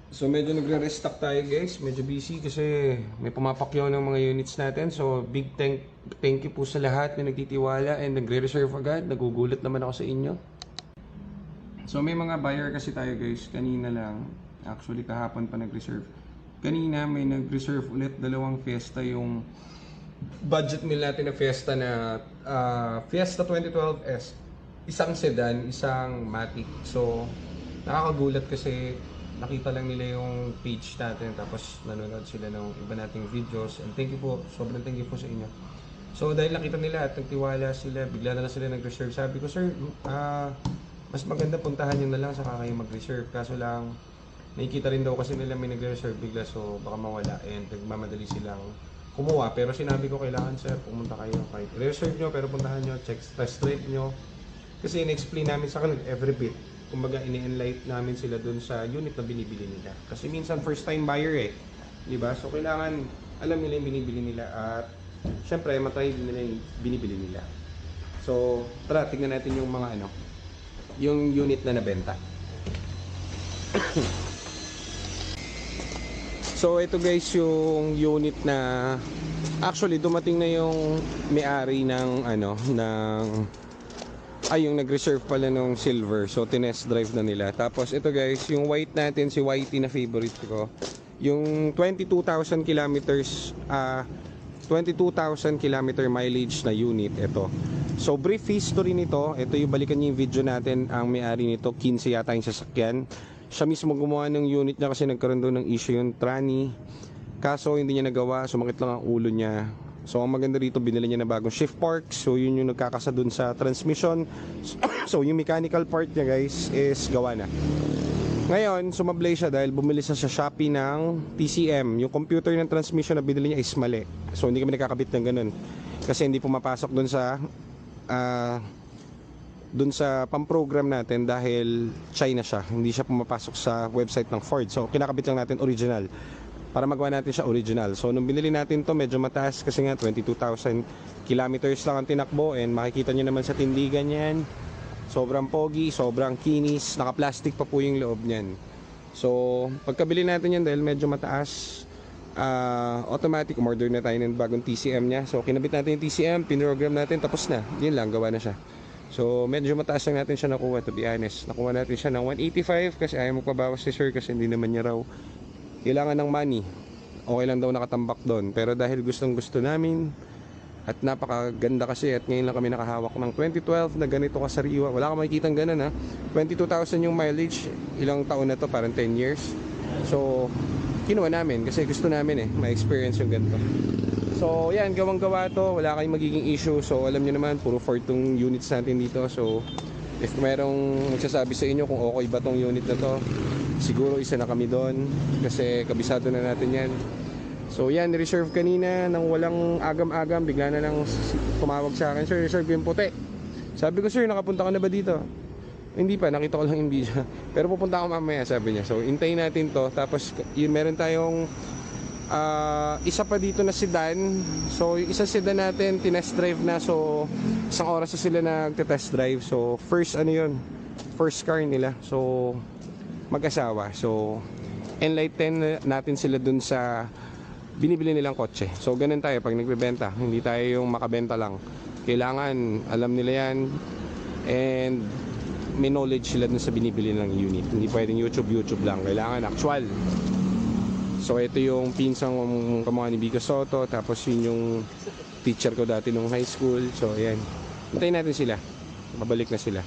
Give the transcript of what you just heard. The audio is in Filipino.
So medyo nagre-restock tayo guys, medyo busy kasi may pumapakyaw ng mga units natin. So big thank you po sa lahat na nagtitiwala and nagre-reserve agad. Nagugulat naman ako sa inyo. So may mga buyer kasi tayo guys, kanina lang, actually kahapon pa nag-reserve. Kanina may nag-reserve ulit, dalawang Fiesta yung budget meal natin na Fiesta na Fiesta 2012S. Isang sedan, isang Matic. So nakakagulat kasi nakita lang nila yung page natin tapos nanonood sila ng iba nating videos, and thank you po, sobrang thank you po sa inyo. So dahil nakita nila at nagtiwala sila, bigla na lang sila nag-reserve. Sabi ko, sir, mas maganda puntahan nyo na lang saka kayo mag-reserve. Kaso lang nakikita rin daw kasi nila may nag-reserve bigla, so baka mawala, and nagmamadali silang kumuha. Pero sinabi ko, kailangan sir, pumunta kayo, kahit reserve nyo pero puntahan nyo, check test drive nyo, kasi in-explain namin sa kanila every bit. Kumbaga ini-enlight namin sila dun sa unit na binibili nila. Kasi minsan first time buyer eh. Diba? So kailangan alam nila yung binibili nila at syempre matry din nila yung binibili nila. So tara, tingnan natin yung mga yung unit na nabenta. So ito guys yung unit na actually dumating na yung may-ari ng yung nag-reserve pala nung silver. So tinest drive na nila. Tapos ito guys, yung white natin, si Whitey na favorite ko. Yung 22,000 kilometers 22,000 kilometer mileage na unit ito. So brief history nito, ito yung balikan niyo yung video natin. Ang may-ari nito 15 yata yung sasakyan. Siya mismo gumawa ng unit niya kasi nagkaroon doon ng issue yung tranny. Kaso hindi niya nagawa, sumakit lang ang ulo niya. So ang maganda dito, binili niya na bagong shift fork. So yun yung nagkakasa dun sa transmission. So yung mechanical part niya guys is gawa na. Ngayon sumablay siya dahil bumili siya sa Shopee ng TCM. Yung computer ng transmission na binili niya is mali. So hindi kami nakakabit ng ganun, kasi hindi pumapasok dun sa pang-program natin dahil China siya. Hindi siya pumapasok sa website ng Ford. So kinakabit lang natin original para magawa natin siya original. So nung binili natin to, medyo mataas kasi nga 22,000 kilometers lang ang tinakbo, and makikita nyo naman sa tindigan yan, sobrang pogi, sobrang kinis, naka-plastic pa po yung loob nyan. So pagkabili natin yan dahil medyo mataas, automatic umorder na tayo ng bagong TCM nya. So kinabit natin yung TCM, pinrogram natin, tapos na, yun lang, gawa na siya. So medyo mataas lang natin siya nakuha, to be honest. Nakuha natin siya ng 185 kasi ayaw magpabawas si sir kasi hindi naman niya raw kailangan ng money. Okay lang daw nakatambak doon, pero dahil gustong gusto namin at napakaganda kasi, at ngayon lang kami nakahawak ng 2012 na ganito kasariwa. Wala kang makikitang ganun ha. 22,000 yung mileage, ilang taon na to, parang 10 years. So kinuha namin kasi gusto namin ma-experience yung ganito. So yan, gawang gawa to, wala kayong magiging issue. So alam nyo naman, puro Ford tong units natin dito. So if merong magsasabi sa inyo kung okay ba tong unit na to, siguro isa na kami doon kasi kabisado na natin yan. So yan, reserve kanina nang walang agam-agam, bigla na lang tumawag sa akin, sir, reserve yung puti. Sabi ko, sir, nakapunta ka na ba dito? Hindi pa, nakita ko lang yung video. Pero pupunta ako mamaya, sabi niya. So hintayin natin to. Tapos yun, meron tayong isa pa dito na sedan. So yung isa sedan natin tinest drive na. So isang oras na sila nagte-test drive. So first first car nila. So mag-asawa. So enlighten natin sila dun sa binibili nilang kotse. So ganun tayo pag nagbebenta. Hindi tayo yung makabenta lang. Kailangan alam nila yan, and may knowledge sila dun sa binibili nilang unit. Hindi pwedeng YouTube lang. Kailangan actual. So ito yung pinsang kamukha ni Vico Soto. Tapos yun yung teacher ko dati nung high school. So ayan, hintayin natin sila, babalik na sila.